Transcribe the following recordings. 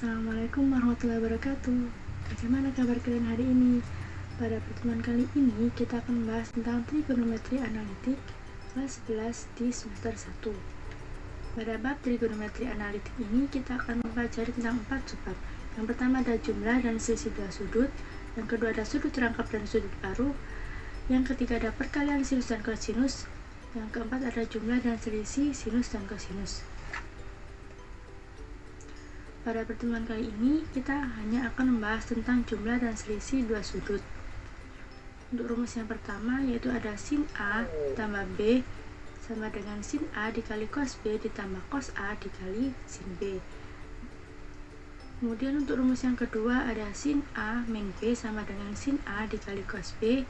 Assalamualaikum warahmatullahi wabarakatuh. Bagaimana kabar kalian hari ini? Pada pertemuan kali ini kita akan membahas tentang trigonometri analitik kelas 11 di semester 1. Pada bab trigonometri analitik ini kita akan mempelajari tentang 4 subbab. Yang pertama ada jumlah dan selisih dua sudut, yang kedua ada sudut rangkap dan sudut paruh, yang ketiga ada perkalian sinus dan kosinus, yang keempat ada jumlah dan selisih sinus dan kosinus. Pada pertemuan kali ini, kita hanya akan membahas tentang jumlah dan selisih dua sudut. Untuk rumus yang pertama, yaitu ada sin A ditambah B sama dengan sin A dikali cos B ditambah cos A dikali sin B. Kemudian untuk rumus yang kedua, ada sin A min B sama dengan sin A dikali cos B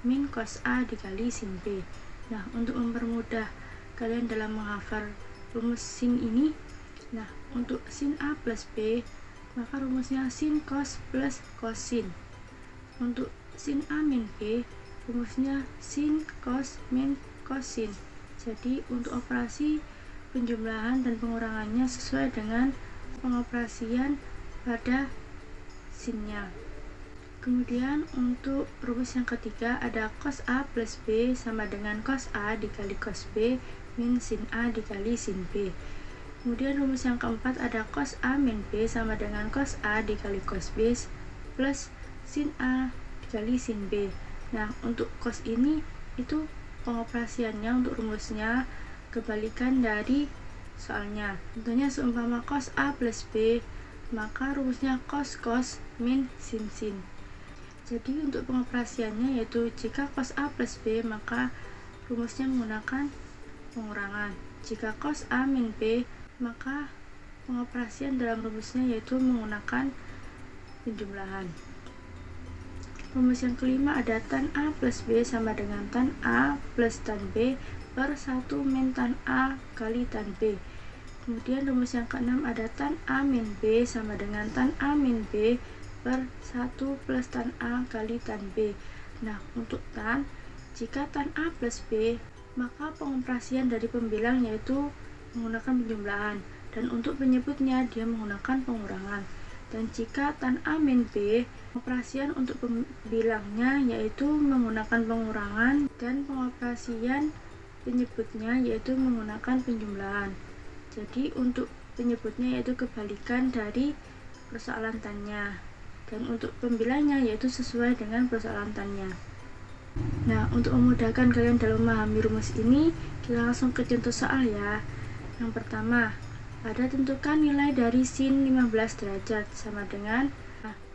min cos A dikali sin B. Nah, untuk mempermudah kalian dalam menghafal rumus sin ini, nah, untuk sin A plus B, maka rumusnya sin cos plus cosin. Untuk sin A min B, rumusnya sin cos min cosin. Jadi, untuk operasi penjumlahan dan pengurangannya sesuai dengan pengoperasian pada sinnya. Kemudian, untuk rumus yang ketiga, ada cos A plus B sama dengan cos A dikali cos B min sin A dikali sin B. Kemudian rumus yang keempat ada cos A min B sama dengan cos A dikali cos B plus sin A dikali sin B. Nah, untuk cos ini itu pengoperasiannya untuk rumusnya kebalikan dari soalnya. Contohnya seumpama cos A plus B, maka rumusnya cos min sin. Jadi untuk pengoperasiannya yaitu jika cos A plus B, maka rumusnya menggunakan pengurangan. Jika cos A min B, maka pengoperasian dalam rumusnya yaitu menggunakan penjumlahan. Rumus yang kelima ada tan A plus B sama dengan tan A plus tan B per 1 min tan A kali tan B. Kemudian rumus yang keenam ada tan A min B sama dengan tan A min B per 1 plus tan A kali tan B. Nah, untuk tan, jika tan A plus B, maka pengoperasian dari pembilang yaitu menggunakan penjumlahan, dan untuk penyebutnya dia menggunakan pengurangan. Dan jika tan A min B, pengoperasian untuk pembilangnya yaitu menggunakan pengurangan, dan pengoperasian penyebutnya yaitu menggunakan penjumlahan. Jadi untuk penyebutnya yaitu kebalikan dari persoalan tannya, dan untuk pembilangnya yaitu sesuai dengan persoalan tannya. Nah, untuk memudahkan kalian dalam memahami rumus ini, kita langsung ke contoh soal ya. Yang pertama, ada tentukan nilai dari sin 15 derajat sama dengan,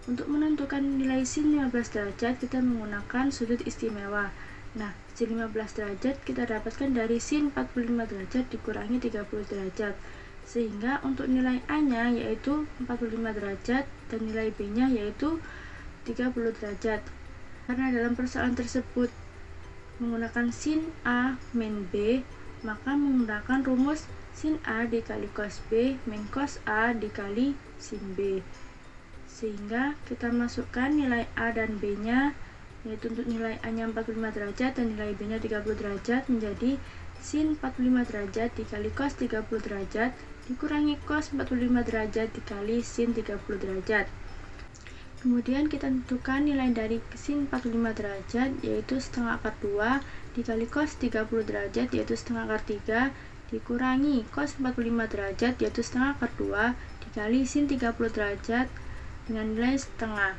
untuk menentukan nilai sin 15 derajat kita menggunakan sudut istimewa. Nah, sin 15 derajat kita dapatkan dari sin 45 derajat dikurangi 30 derajat. Sehingga untuk nilai A-nya yaitu 45 derajat dan nilai B-nya yaitu 30 derajat. Karena dalam persoalan tersebut menggunakan sin A min B, maka menggunakan rumus sin A dikali cos B min cos A dikali sin B. Sehingga kita masukkan nilai A dan B nya, yaitu untuk nilai A nya 45 derajat dan nilai B nya 30 derajat menjadi sin 45 derajat dikali cos 30 derajat dikurangi cos 45 derajat dikali sin 30 derajat. Kemudian kita tentukan nilai dari sin 45 derajat yaitu setengah akar 2 dikali cos 30 derajat yaitu setengah akar 3 dikurangi cos 45 derajat yaitu setengah akar 2 dikali sin 30 derajat dengan nilai setengah.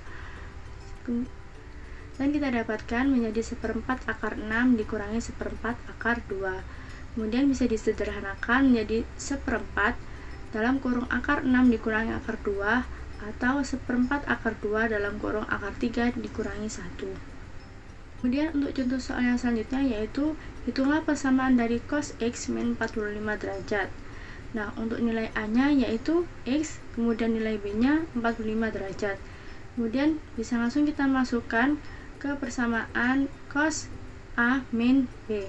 Dan kita dapatkan menjadi seperempat akar 6 dikurangi seperempat akar 2. Kemudian bisa disederhanakan menjadi seperempat dalam kurung akar 6 dikurangi akar 2 atau seperempat akar 2 dalam kurung akar 3 dikurangi 1. Kemudian untuk contoh soal yang selanjutnya yaitu hitunglah persamaan dari cos X min 45 derajat. Nah, untuk nilai A-nya yaitu X, kemudian nilai B-nya 45 derajat. Kemudian bisa langsung kita masukkan ke persamaan cos A min B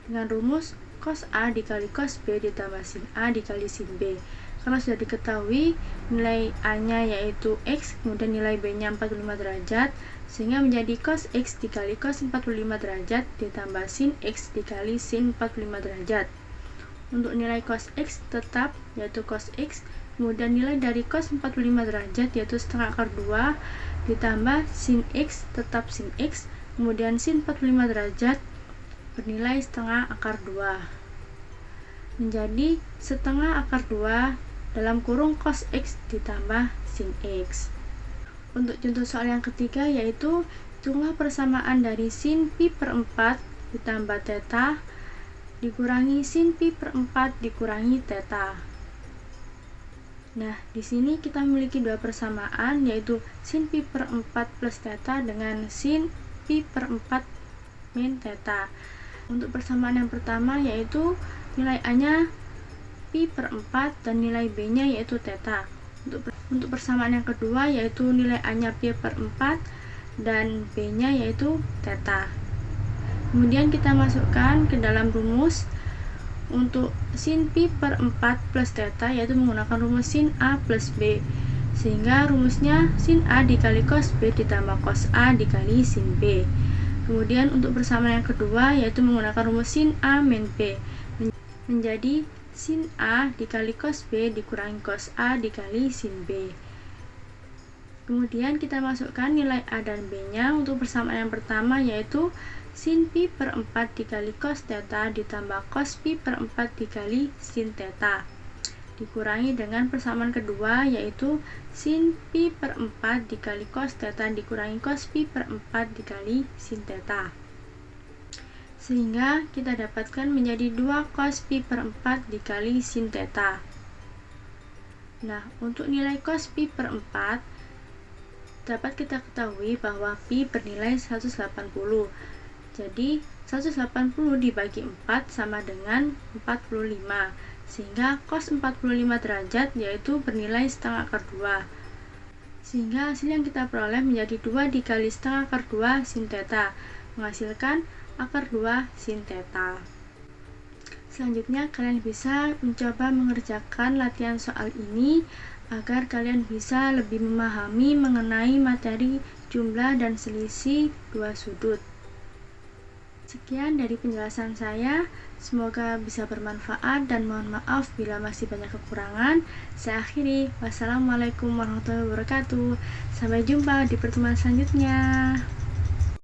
dengan rumus cos A dikali cos B ditambah sin A dikali sin B. Karena sudah diketahui nilai A-nya yaitu X, kemudian nilai B-nya 45 derajat, sehingga menjadi cos X dikali cos 45 derajat ditambah sin X dikali sin 45 derajat. Untuk nilai cos X tetap yaitu cos X Kemudian nilai dari cos 45 derajat yaitu setengah akar 2 ditambah sin X tetap sin X, kemudian sin 45 derajat bernilai setengah akar 2 menjadi setengah akar 2 dalam kurung cos X ditambah sin X. Untuk contoh soal yang ketiga yaitu hitunglah persamaan dari sin pi per 4 ditambah theta dikurangi sin pi per 4 dikurangi theta. Nah, di sini kita memiliki dua persamaan yaitu sin pi per 4 plus theta dengan sin pi per 4 min theta. Untuk persamaan yang pertama yaitu nilai A-nya pi per 4 dan nilai B-nya yaitu theta. Untuk persamaan yang kedua yaitu nilai A-nya pi per 4 dan B-nya yaitu theta. Kemudian kita masukkan ke dalam rumus. Untuk sin pi per 4 plus theta yaitu menggunakan rumus sin A plus B, sehingga rumusnya sin A dikali cos B ditambah cos A dikali sin B. Kemudian untuk persamaan yang kedua yaitu menggunakan rumus sin A min B menjadi sin A dikali cos B dikurangi cos A dikali sin B. Kemudian kita masukkan nilai A dan B nya. Untuk persamaan yang pertama yaitu sin pi per 4 dikali cos theta ditambah cos pi per 4 dikali sin theta dikurangi dengan persamaan kedua yaitu sin pi per 4 dikali cos theta dikurangi cos pi per 4 dikali sin theta, sehingga kita dapatkan menjadi 2 cos pi per 4 dikali sin theta. Nah, untuk nilai cos pi per 4 dapat kita ketahui bahwa pi bernilai 180. Jadi 180 dibagi 4 sama dengan 45, sehingga cos 45 derajat yaitu bernilai setengah akar 2, sehingga hasil yang kita peroleh menjadi 2 dikali setengah akar 2 sin theta menghasilkan akar 2 sin theta. Selanjutnya kalian bisa mencoba mengerjakan latihan soal ini agar kalian bisa lebih memahami mengenai materi jumlah dan selisih dua sudut. Sekian dari penjelasan saya, semoga bisa bermanfaat dan mohon maaf bila masih banyak kekurangan. Saya akhiri, wassalamualaikum warahmatullahi wabarakatuh. Sampai jumpa di pertemuan selanjutnya.